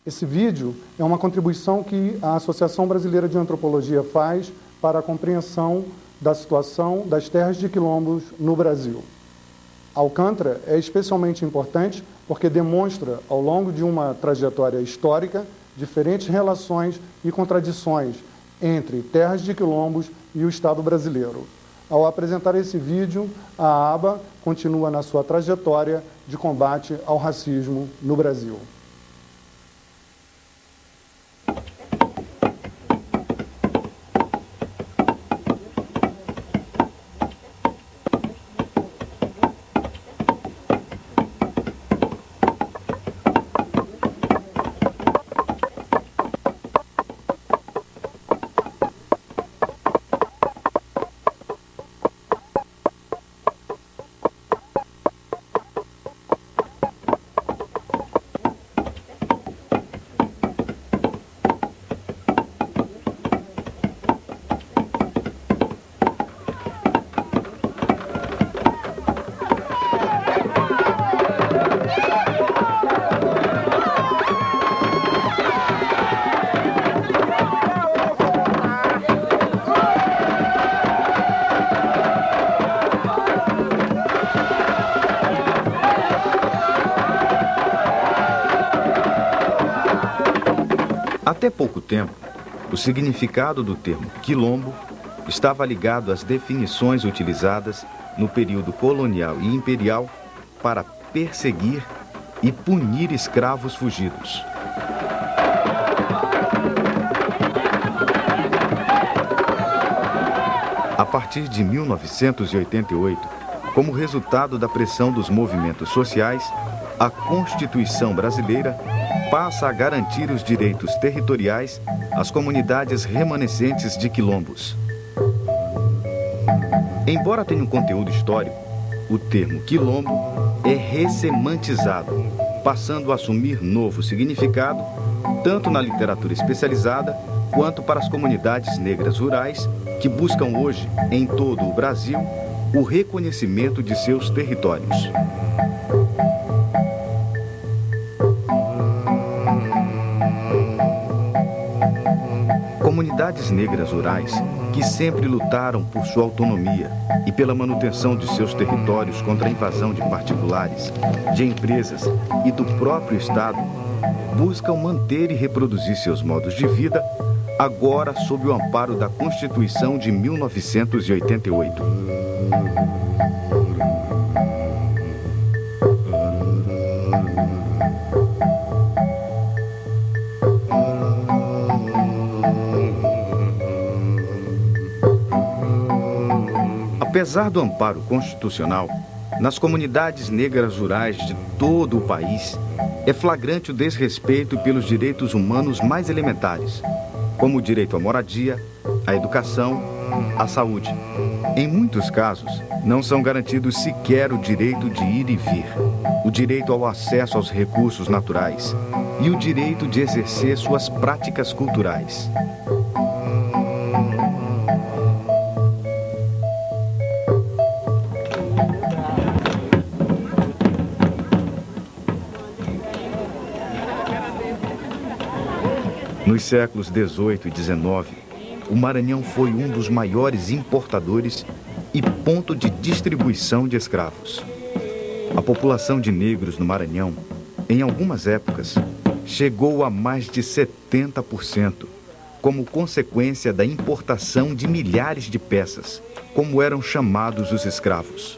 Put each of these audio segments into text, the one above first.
Esse vídeo é uma contribuição que a Associação Brasileira de Antropologia faz para a compreensão da situação das terras de quilombos no Brasil. Alcântara é especialmente importante porque demonstra, ao longo de uma trajetória histórica, diferentes relações e contradições entre terras de quilombos e o Estado brasileiro. Ao apresentar esse vídeo, a ABA continua na sua trajetória de combate ao racismo no Brasil. Até pouco tempo, o significado do termo quilombo estava ligado às definições utilizadas no período colonial e imperial para perseguir e punir escravos fugidos. A partir de 1988, como resultado da pressão dos movimentos sociais, a Constituição brasileira passa a garantir os direitos territoriais às comunidades remanescentes de quilombos. Embora tenha um conteúdo histórico, o termo quilombo é ressemantizado, passando a assumir novo significado, tanto na literatura especializada, quanto para as comunidades negras rurais, que buscam hoje, em todo o Brasil, o reconhecimento de seus territórios. Comunidades negras rurais que sempre lutaram por sua autonomia e pela manutenção de seus territórios contra a invasão de particulares, de empresas e do próprio Estado, buscam manter e reproduzir seus modos de vida, agora sob o amparo da Constituição de 1988. Apesar do amparo constitucional, nas comunidades negras rurais de todo o país, é flagrante o desrespeito pelos direitos humanos mais elementares, como o direito à moradia, à educação, à saúde. Em muitos casos, não são garantidos sequer o direito de ir e vir, o direito ao acesso aos recursos naturais e o direito de exercer suas práticas culturais. Nos séculos XVIII e XIX, o Maranhão foi um dos maiores importadores e ponto de distribuição de escravos. A população de negros no Maranhão, em algumas épocas, chegou a mais de 70%, como consequência da importação de milhares de peças, como eram chamados os escravos.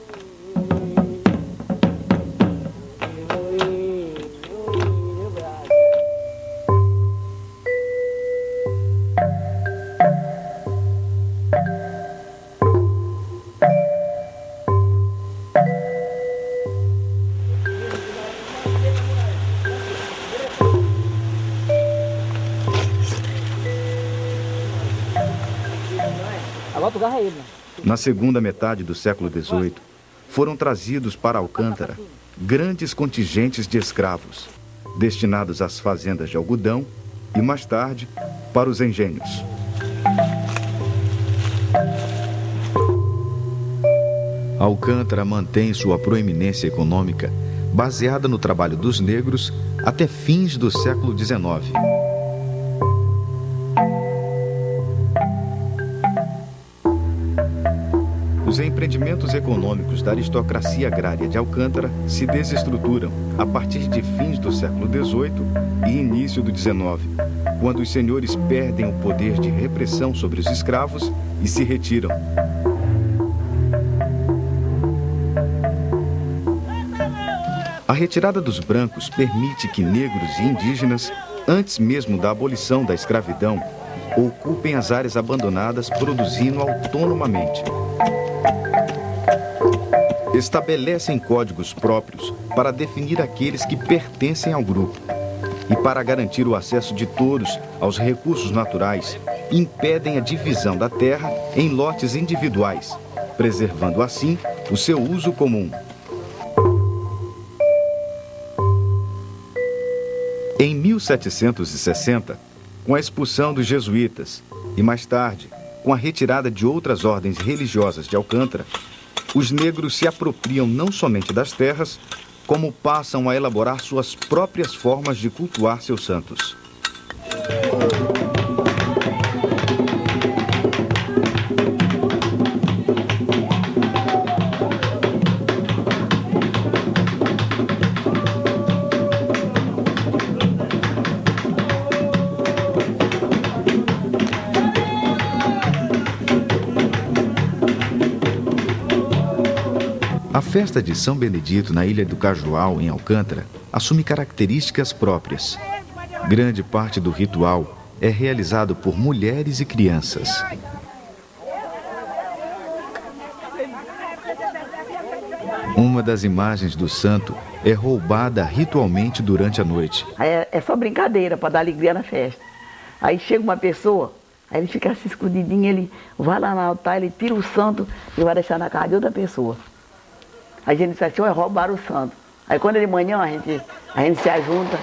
Na segunda metade do século XVIII, foram trazidos para Alcântara grandes contingentes de escravos, destinados às fazendas de algodão e, mais tarde, para os engenhos. Alcântara mantém sua proeminência econômica baseada no trabalho dos negros até fins do século XIX. Os empreendimentos econômicos da aristocracia agrária de Alcântara se desestruturam a partir de fins do século XVIII e início do XIX, quando os senhores perdem o poder de repressão sobre os escravos e se retiram. A retirada dos brancos permite que negros e indígenas, antes mesmo da abolição da escravidão, ocupem as áreas abandonadas produzindo autonomamente. Estabelecem códigos próprios para definir aqueles que pertencem ao grupo. E para garantir o acesso de todos aos recursos naturais, impedem a divisão da terra em lotes individuais, preservando assim o seu uso comum. Em 1760, com a expulsão dos jesuítas e mais tarde, com a retirada de outras ordens religiosas de Alcântara, os negros se apropriam não somente das terras, como passam a elaborar suas próprias formas de cultuar seus santos. A festa de São Benedito na Ilha do Cajual, em Alcântara, assume características próprias. Grande parte do ritual é realizado por mulheres e crianças. Uma das imagens do santo é roubada ritualmente durante a noite. É só brincadeira para dar alegria na festa. Aí chega uma pessoa, aí ele fica assim escondidinho, ele vai lá no altar, ele tira o santo e vai deixar na casa de outra pessoa. A gente diz assim, roubaram o santo. Aí quando é de manhã, a gente se ajunta,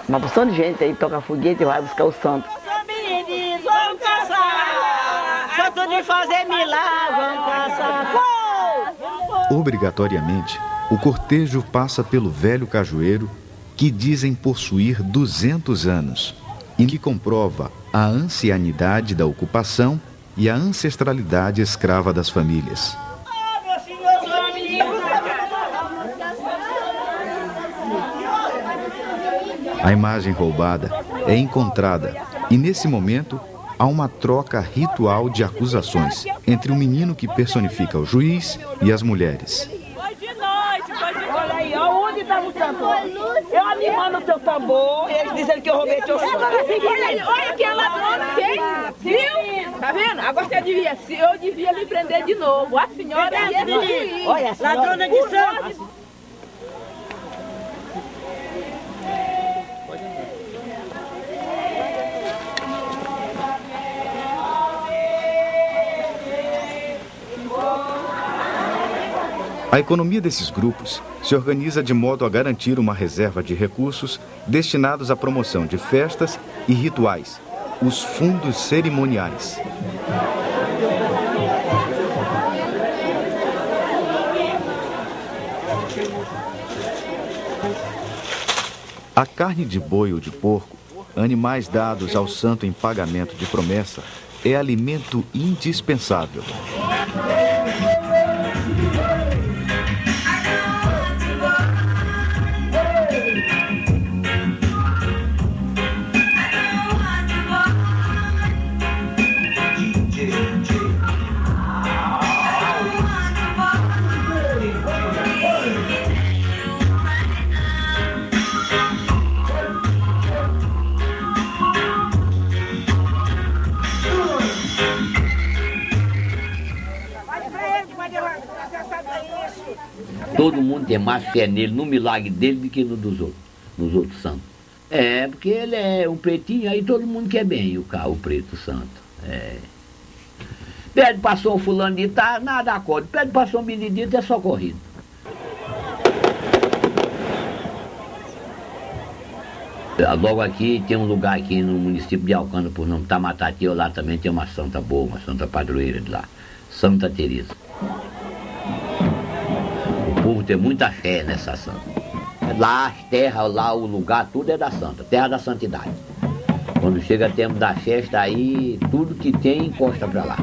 uma porção de gente aí toca foguete e vai buscar o santo. Vamos caçar, santo de fazer milagre, vamos caçar. Obrigatoriamente, o cortejo passa pelo velho cajueiro, que dizem possuir 200 anos, e que comprova a ancianidade da ocupação e a ancestralidade escrava das famílias. A imagem roubada é encontrada e, nesse momento, há uma troca ritual de acusações entre o menino que personifica o juiz e as mulheres. Foi de noite. Olha aí, onde está o tambor? Eu animando o teu tambor, eles dizendo que eu roubei teu santo. Olha aqui, a ladrona, viu? Tá vendo? Agora eu devia me prender de novo. A senhora é juiz. Olha, ladrona de santo. A economia desses grupos se organiza de modo a garantir uma reserva de recursos destinados à promoção de festas e rituais, os fundos cerimoniais. A carne de boi ou de porco, animais dados ao santo em pagamento de promessa, é alimento indispensável. Todo mundo tem mais fé nele, no milagre dele, do que nos outros santos. É, porque ele é um pretinho, aí todo mundo quer bem o preto santo. Pede passou um fulano de tal, nada acorda. Pede passou um Benedito, é só corrido. Logo aqui, tem um lugar aqui no município de Alcântara, por nome Tamatatiel, lá também tem uma santa boa, uma santa padroeira de lá, Santa Teresa. O povo tem muita fé nessa santa. Lá as terras, lá o lugar, tudo é da Santa, terra da santidade. Quando chega tempo da festa aí, tudo que tem encosta pra lá.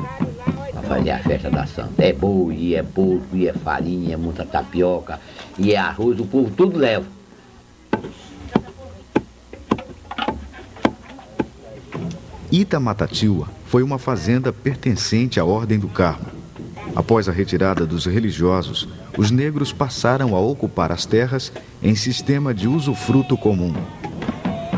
Pra fazer a festa da Santa. É boi, e é porco, e é farinha, é muita tapioca, e é arroz, o povo tudo leva. Itamatatiua foi uma fazenda pertencente à Ordem do Carmo. Após a retirada dos religiosos, os negros passaram a ocupar as terras em sistema de usufruto comum.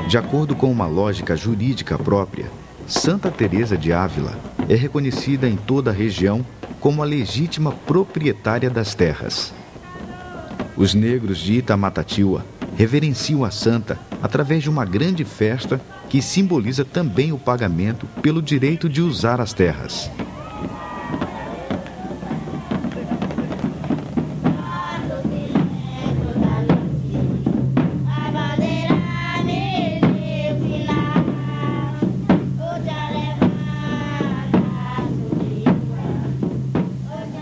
De acordo com uma lógica jurídica própria, Santa Teresa de Ávila é reconhecida em toda a região como a legítima proprietária das terras. Os negros de Itamatatiua reverenciam a santa através de uma grande festa que simboliza também o pagamento pelo direito de usar as terras.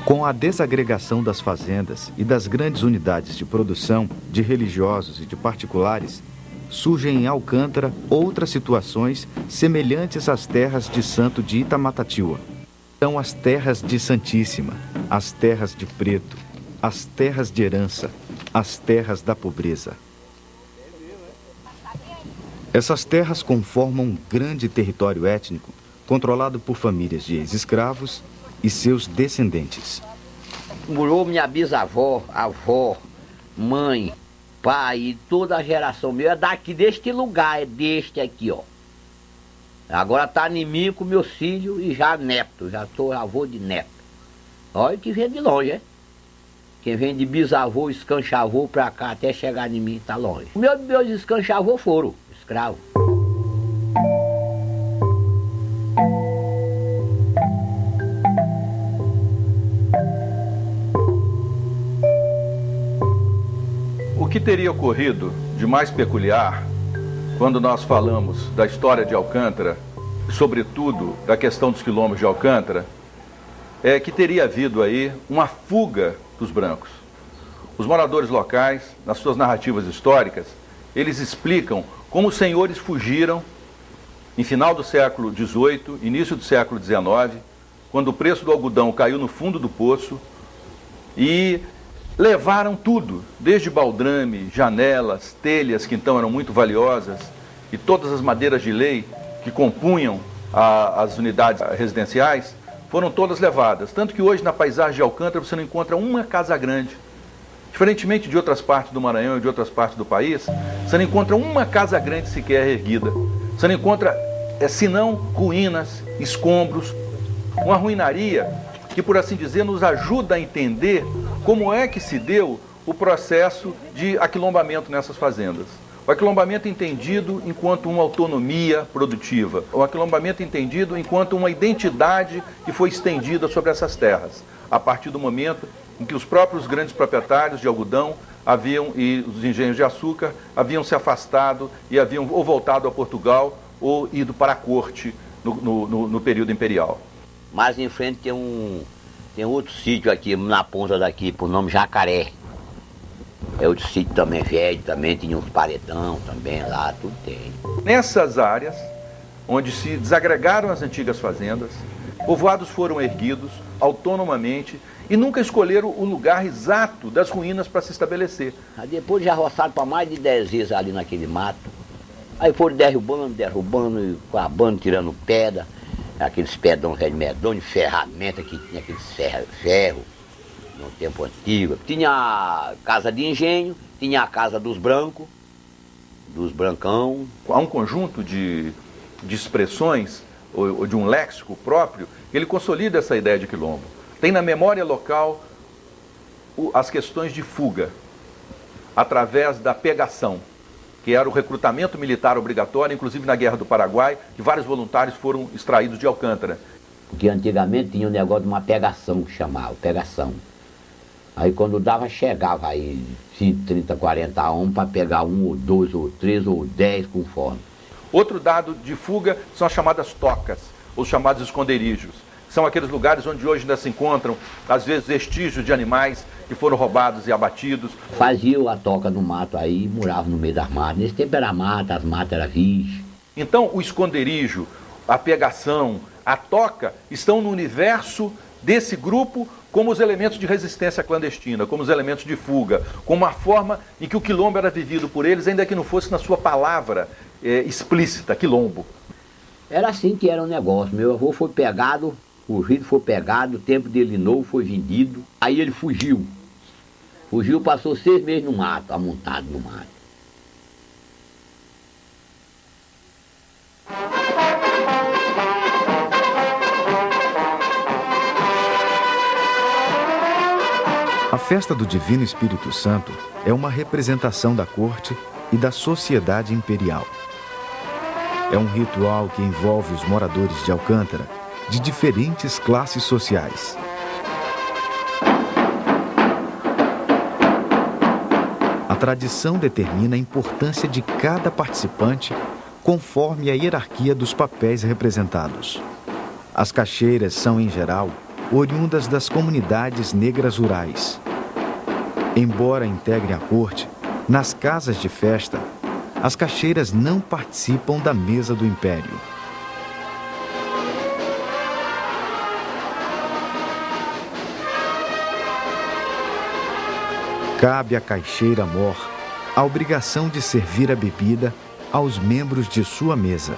Com a desagregação das fazendas e das grandes unidades de produção, de religiosos e de particulares, surgem em Alcântara outras situações semelhantes às terras de Santo de Itamatatiua. São as terras de Santíssima, as terras de Preto, as terras de herança, as terras da pobreza. Essas terras conformam um grande território étnico controlado por famílias de ex-escravos e seus descendentes. Morou minha bisavó, avó, mãe, pai e toda a geração minha é daqui, deste lugar, é deste aqui, ó. Agora tá em mim com meus filhos e já neto, já sou avô de neto. Olha que vem de longe, é? Quem vem de bisavô, escanchavô pra cá até chegar em mim tá longe. Meus escanchavô foram escravos. O que teria ocorrido de mais peculiar quando nós falamos da história de Alcântara, sobretudo da questão dos quilombos de Alcântara, é que teria havido aí uma fuga dos brancos. Os moradores locais, nas suas narrativas históricas, eles explicam como os senhores fugiram em final do século XVIII, início do século XIX, quando o preço do algodão caiu no fundo do poço e levaram tudo, desde baldrame, janelas, telhas que então eram muito valiosas e todas as madeiras de lei que compunham as unidades residenciais, foram todas levadas. Tanto que hoje na paisagem de Alcântara você não encontra uma casa grande. Diferentemente de outras partes do Maranhão e de outras partes do país, você não encontra uma casa grande sequer erguida. Você não encontra, senão, ruínas, escombros, uma ruinaria que, por assim dizer, nos ajuda a entender como é que se deu o processo de aquilombamento nessas fazendas. O aquilombamento entendido enquanto uma autonomia produtiva, o aquilombamento entendido enquanto uma identidade que foi estendida sobre essas terras, a partir do momento em que os próprios grandes proprietários de algodão e os engenhos de açúcar haviam se afastado e haviam ou voltado a Portugal ou ido para a corte no período imperial. Mais em frente tem outro sítio aqui, na ponta daqui, por nome Jacaré. É outro sítio também velho, também tinha uns paredão também lá, tudo tem. Nessas áreas, onde se desagregaram as antigas fazendas, povoados foram erguidos autonomamente e nunca escolheram o lugar exato das ruínas para se estabelecer. Aí depois já roçaram para mais de 10 vezes ali naquele mato. Aí foram derrubando, acabando, tirando pedra. Aqueles pedrão velho medonho, ferramenta que tinha aqueles ferro no tempo antigo. Tinha a casa de engenho, tinha a casa dos brancos, dos brancão. Há um conjunto de expressões, ou de um léxico próprio, que ele consolida essa ideia de quilombo. Tem na memória local as questões de fuga, através da pegação, que era o recrutamento militar obrigatório, inclusive na Guerra do Paraguai, que vários voluntários foram extraídos de Alcântara. Porque antigamente tinha um negócio de uma pegação que chamava, pegação. Aí quando dava, chegava aí 20, 30, 40 homens para pegar 1, ou 2, ou 3, ou 10 conforme. Outro dado de fuga são as chamadas tocas, os chamados esconderijos. São aqueles lugares onde hoje ainda se encontram, às vezes, vestígios de animais que foram roubados e abatidos. Fazia a toca no mato aí, morava no meio das matas. Nesse tempo era mata, as matas eram virgens. Então o esconderijo, a pegação, a toca estão no universo desse grupo como os elementos de resistência clandestina, como os elementos de fuga, como a forma em que o quilombo era vivido por eles, ainda que não fosse na sua palavra explícita, quilombo. Era assim que era o negócio. Meu avô foi pegado, o filho foi pegado, o tempo dele novo foi vendido, aí ele fugiu. Fugiu, passou 6 meses no mato, amontado no mato. A festa do Divino Espírito Santo é uma representação da corte e da sociedade imperial. É um ritual que envolve os moradores de Alcântara de diferentes classes sociais. A tradição determina a importância de cada participante conforme a hierarquia dos papéis representados. As caixeiras são, em geral, oriundas das comunidades negras rurais. Embora integrem a corte, nas casas de festa, as caixeiras não participam da mesa do império. Cabe à caixeira-mor a obrigação de servir a bebida aos membros de sua mesa.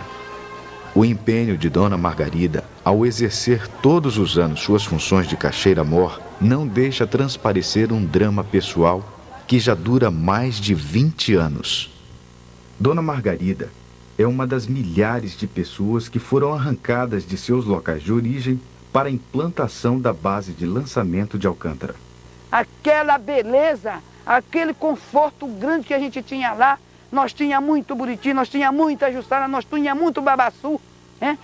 O empenho de Dona Margarida, ao exercer todos os anos suas funções de caixeira-mor, não deixa transparecer um drama pessoal que já dura mais de 20 anos. Dona Margarida é uma das milhares de pessoas que foram arrancadas de seus locais de origem para a implantação da base de lançamento de Alcântara. Aquela beleza, aquele conforto grande que a gente tinha lá, nós tinha muito buriti, nós tinha muita jussara, nós tinha muito babaçu,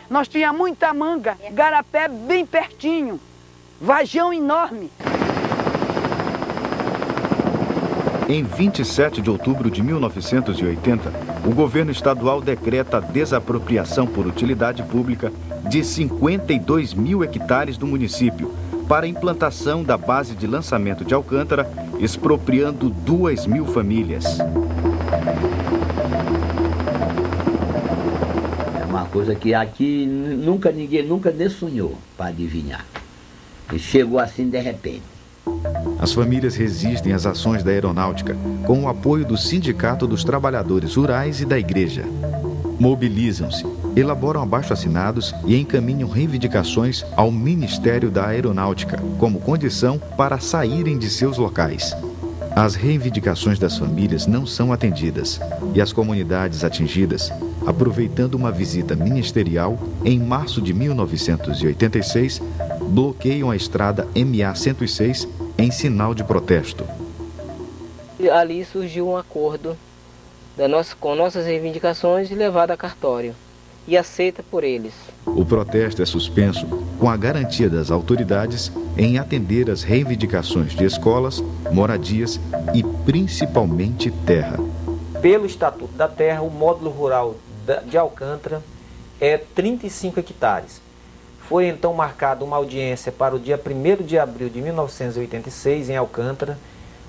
nós tinha muita manga, garapé bem pertinho, vajão enorme. Em 27 de outubro de 1980, o governo estadual decreta a desapropriação por utilidade pública de 52 mil hectares do município para a implantação da base de lançamento de Alcântara, expropriando 2 mil famílias. É uma coisa que aqui ninguém nunca nem sonhou para adivinhar. E chegou assim de repente. As famílias resistem às ações da aeronáutica com o apoio do Sindicato dos Trabalhadores Rurais e da Igreja. Mobilizam-se, elaboram abaixo-assinados e encaminham reivindicações ao Ministério da Aeronáutica como condição para saírem de seus locais. As reivindicações das famílias não são atendidas e as comunidades atingidas, aproveitando uma visita ministerial, em março de 1986, bloqueiam a estrada MA-106 em sinal de protesto. Ali surgiu um acordo com nossas reivindicações e levado a cartório e aceita por eles. O protesto é suspenso com a garantia das autoridades em atender às reivindicações de escolas, moradias e principalmente terra. Pelo Estatuto da Terra, o módulo rural de Alcântara é 35 hectares. Foi então marcada uma audiência para o dia 1º de abril de 1986 em Alcântara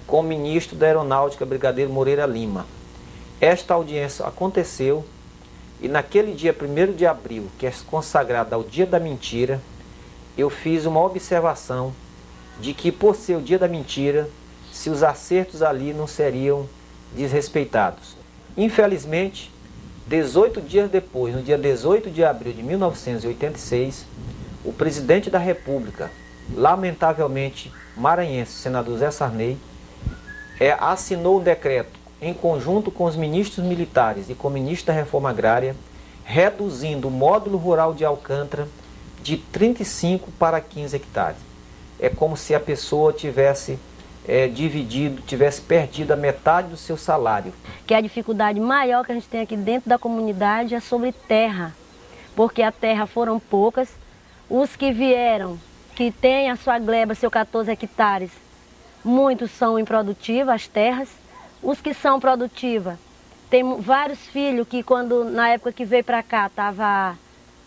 com o ministro da Aeronáutica, Brigadeiro Moreira Lima. Esta audiência aconteceu e naquele dia 1º de abril, que é consagrado ao dia da mentira, eu fiz uma observação de que, por ser o dia da mentira, se os acertos ali não seriam desrespeitados. Infelizmente, 18 dias depois, no dia 18 de abril de 1986, o presidente da República, lamentavelmente maranhense, senador Zé Sarney, assinou um decreto em conjunto com os ministros militares e com o ministro da Reforma Agrária, reduzindo o módulo rural de Alcântara de 35 para 15 hectares. É como se a pessoa tivesse tivesse perdido a metade do seu salário. Que a dificuldade maior que a gente tem aqui dentro da comunidade é sobre terra, porque a terra foram poucas. Os que vieram, que têm a sua gleba, seu 14 hectares, muitos são improdutivas as terras. Os que são produtivas, tem vários filhos que na época que veio para cá, estava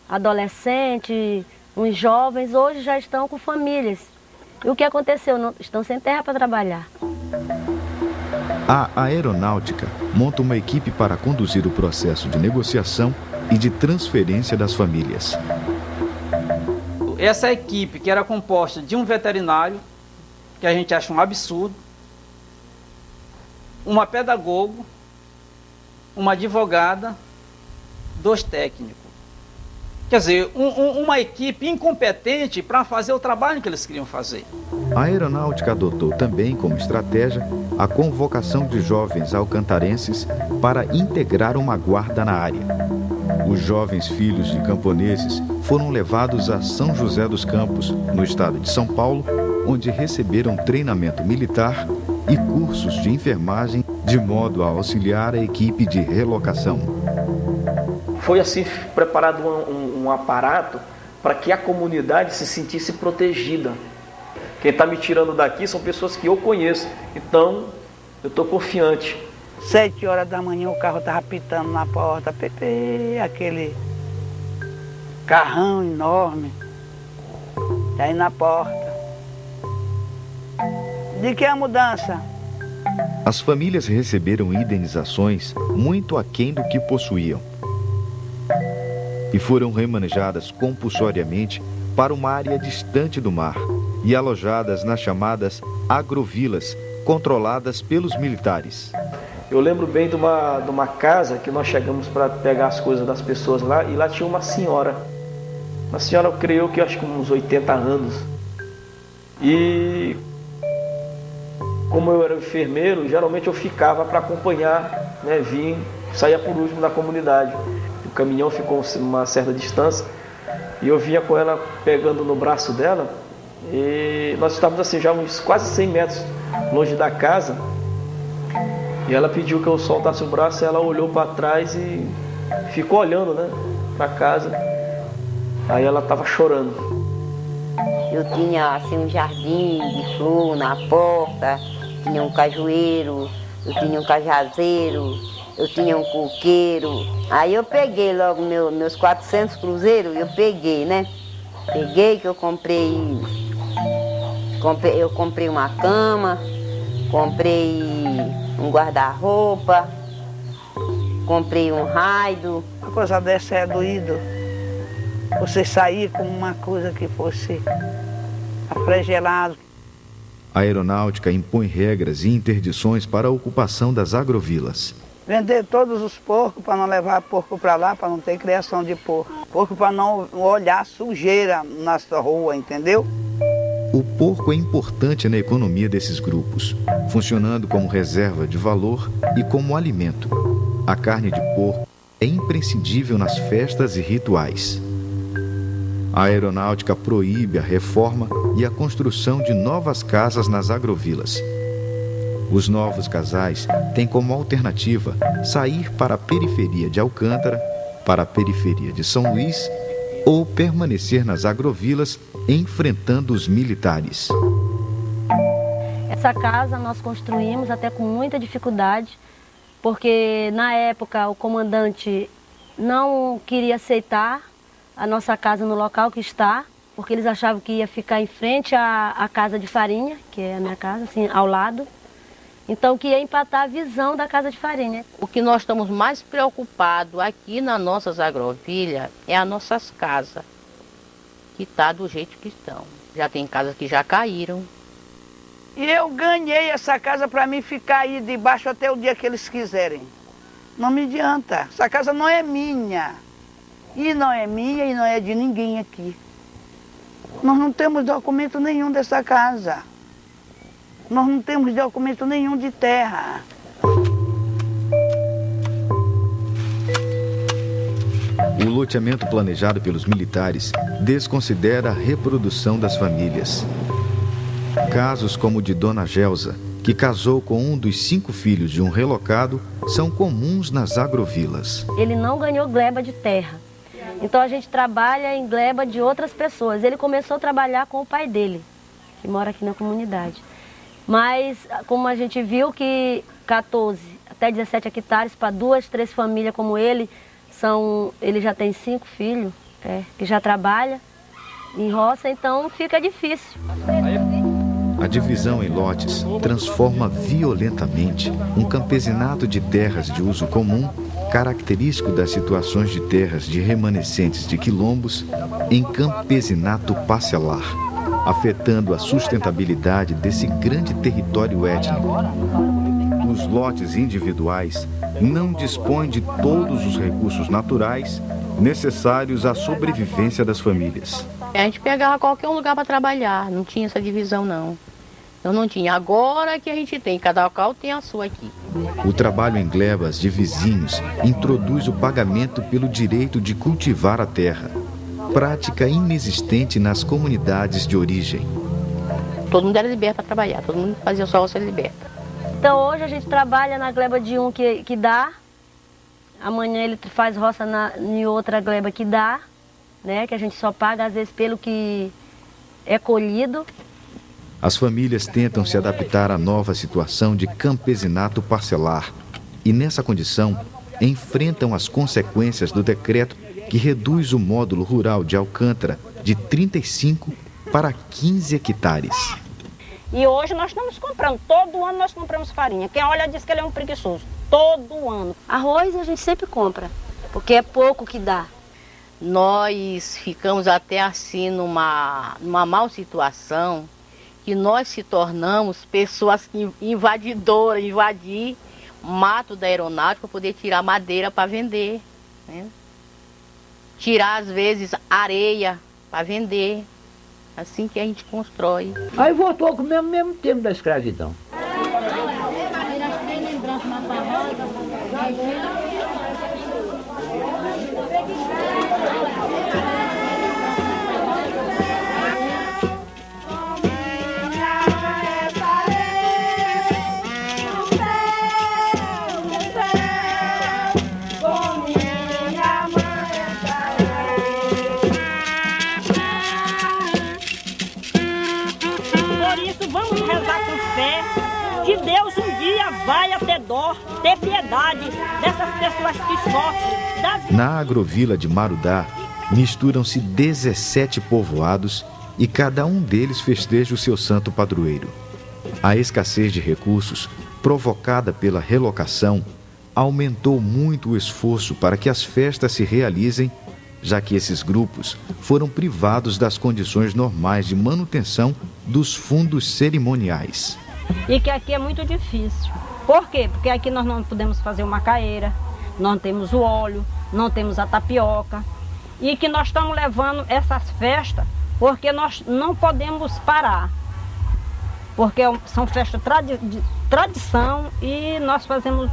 adolescente, uns jovens, hoje já estão com famílias. E o que aconteceu? Não, estão sem terra para trabalhar. A aeronáutica monta uma equipe para conduzir o processo de negociação e de transferência das famílias. Essa equipe, que era composta de um veterinário, que a gente acha um absurdo, uma pedagoga, uma advogada, 2 técnicos. Quer dizer, uma equipe incompetente para fazer o trabalho que eles queriam fazer. A aeronáutica adotou também como estratégia a convocação de jovens alcantarenses para integrar uma guarda na área. Os jovens filhos de camponeses foram levados a São José dos Campos, no estado de São Paulo, onde receberam treinamento militar e cursos de enfermagem de modo a auxiliar a equipe de relocação. Foi assim preparado um aparato para que a comunidade se sentisse protegida. Quem está me tirando daqui são pessoas que eu conheço, então eu estou confiante. 7 horas da manhã o carro estava pitando na porta, Pepe, aquele carrão enorme, e aí na porta. De que é a mudança? As famílias receberam indenizações muito aquém do que possuíam e foram remanejadas compulsoriamente para uma área distante do mar e alojadas nas chamadas agrovilas, controladas pelos militares. Eu lembro bem de uma casa que nós chegamos para pegar as coisas das pessoas lá, e lá tinha uma senhora. Uma senhora, eu creio que acho que uns 80 anos. E como eu era enfermeiro, geralmente eu ficava para acompanhar, né, saía por último da comunidade. O caminhão ficou a uma certa distância e eu vinha com ela pegando no braço dela, e nós estávamos assim já uns quase 100 metros longe da casa, e ela pediu que eu soltasse o braço, e ela olhou para trás e ficou olhando, né, para casa. Aí ela estava chorando. Eu tinha assim um jardim de flor na porta, tinha um cajueiro, eu tinha um cajazeiro, eu tinha um coqueiro. Aí eu peguei logo meus 400 cruzeiros, eu peguei, né? Peguei que eu comprei uma cama, comprei um guarda-roupa, comprei um raido. Uma coisa dessa é doído. Você sair com uma coisa que fosse afregelado. A aeronáutica impõe regras e interdições para a ocupação das agrovilas. Vender todos os porcos para não levar porco para lá, para não ter criação de porco. Porco para não olhar sujeira na rua, entendeu? O porco é importante na economia desses grupos, funcionando como reserva de valor e como alimento. A carne de porco é imprescindível nas festas e rituais. A aeronáutica proíbe a reforma e a construção de novas casas nas agrovilas. Os novos casais têm como alternativa sair para a periferia de Alcântara, para a periferia de São Luís, ou permanecer nas agrovilas enfrentando os militares. Essa casa nós construímos até com muita dificuldade, porque na época o comandante não queria aceitar a nossa casa no local que está, porque eles achavam que ia ficar em frente à casa de farinha, que é a minha casa, assim, ao lado. Então, que ia empatar a visão da casa de farinha. O que nós estamos mais preocupados aqui nas nossas agrovilhas é as nossas casas, que está do jeito que estão. Já tem casas que já caíram. E eu ganhei essa casa para mim ficar aí debaixo até o dia que eles quiserem. Não me adianta. Essa casa não é minha. E não é minha e não é de ninguém aqui. Nós não temos documento nenhum dessa casa. Nós não temos documento nenhum de terra. O loteamento planejado pelos militares desconsidera a reprodução das famílias. Casos como o de Dona Gelsa, que casou com um dos 5 filhos de um relocado, são comuns nas agrovilas. Ele não ganhou gleba de terra. Então a gente trabalha em gleba de outras pessoas. Ele começou a trabalhar com o pai dele, que mora aqui na comunidade. Mas como a gente viu que 14 até 17 hectares para 2, 3 famílias como ele, ele já tem 5 filhos, que já trabalha em roça, então fica difícil. A divisão em lotes transforma violentamente um campesinato de terras de uso comum, característico das situações de terras de remanescentes de quilombos, em campesinato parcelar, afetando a sustentabilidade desse grande território étnico. Os lotes individuais não dispõem de todos os recursos naturais necessários à sobrevivência das famílias. A gente pegava qualquer lugar para trabalhar, não tinha essa divisão não. Eu não tinha. Agora que a gente tem, cada local tem a sua aqui. O trabalho em glebas de vizinhos introduz o pagamento pelo direito de cultivar a terra, prática inexistente nas comunidades de origem. Todo mundo era liberto para trabalhar, todo mundo fazia só roça liberta. Então hoje a gente trabalha na gleba de um que dá, amanhã ele faz roça em outra gleba que dá, né? Que a gente só paga às vezes pelo que é colhido. As famílias tentam se adaptar à nova situação de campesinato parcelar e, nessa condição, enfrentam as consequências do decreto que reduz o módulo rural de Alcântara de 35 para 15 hectares. E hoje nós estamos comprando, todo ano nós compramos farinha. Quem olha diz que ele é um preguiçoso, todo ano. Arroz a gente sempre compra, porque é pouco que dá. Nós ficamos até assim numa mal situação, que nós se tornamos pessoas invadidoras, invadir mato da aeronáutica para poder tirar madeira para vender, né? Tirar às vezes areia para vender, assim que a gente constrói. Aí voltou com o mesmo tempo da escravidão. Que Deus um dia vai ter dó, ter piedade dessas pessoas que sofrem. Na agrovila de Marudá, misturam-se 17 povoados e cada um deles festeja o seu santo padroeiro. A escassez de recursos, provocada pela relocação, aumentou muito o esforço para que as festas se realizem, já que esses grupos foram privados das condições normais de manutenção dos fundos cerimoniais. E que aqui é muito difícil. Por quê? Porque aqui nós não podemos fazer uma macaeira, não temos o óleo, não temos a tapioca. E que nós estamos levando essas festas porque nós não podemos parar. Porque são festas de tradição e nós fazemos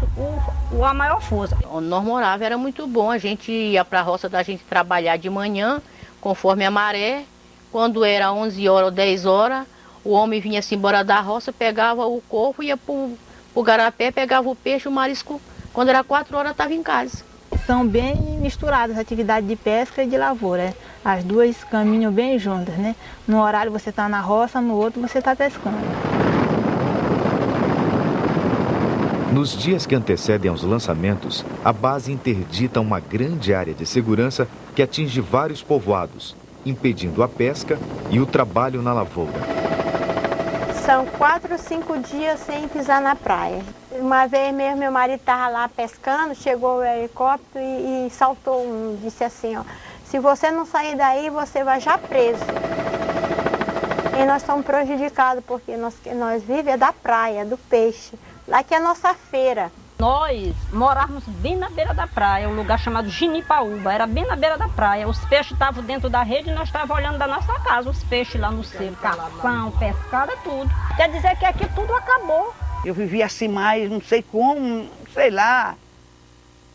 a maior força. Onde nós morávamos era muito bom, a gente ia para a roça da gente trabalhar de manhã, conforme a maré. Quando era 11 horas ou 10 horas, o homem vinha-se embora da roça, pegava o corpo, ia para o garapé, pegava o peixe, o marisco. Quando era 4 horas, estava em casa. São bem misturadas, atividade de pesca e de lavoura. As duas caminham bem juntas, né? No horário você está na roça, no outro você está pescando. Nos dias que antecedem aos lançamentos, a base interdita uma grande área de segurança que atinge vários povoados, impedindo a pesca e o trabalho na lavoura. São 4 ou 5 dias sem pisar na praia. Uma vez mesmo meu marido estava lá pescando, chegou o helicóptero e saltou disse assim, ó, se você não sair daí, você vai já preso. E nós estamos prejudicados, porque nós vivemos da praia, do peixe. Lá que é a nossa feira. Nós morávamos bem na beira da praia, um lugar chamado Ginipaúba, era bem na beira da praia. Os peixes estavam dentro da rede e nós estávamos olhando da nossa casa, os peixes lá no cerco, cação, pescada, tudo. Quer dizer que aqui tudo acabou. Eu vivi assim mais, não sei como, sei lá,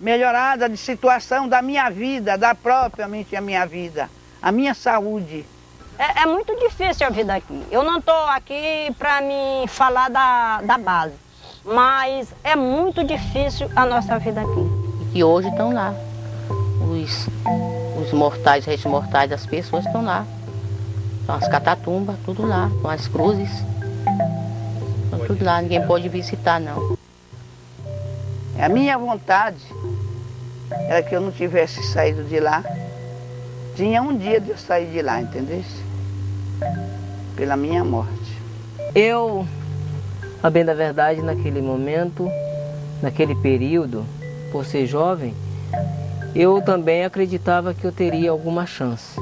melhorada de situação da minha vida, da propriamente a minha vida, a minha saúde. É muito difícil a vida aqui. Eu não estou aqui para me falar da base. Mas é muito difícil a nossa vida aqui. E hoje estão lá. Os mortais, restos mortais das pessoas estão lá. São as catatumbas, tudo lá. Com as cruzes. Estão tudo lá, ninguém pode visitar não. A minha vontade era que eu não tivesse saído de lá. Tinha um dia de eu sair de lá, entendeu? Pela minha morte. Eu, a bem da verdade, naquele momento, naquele período, por ser jovem, eu também acreditava que eu teria alguma chance.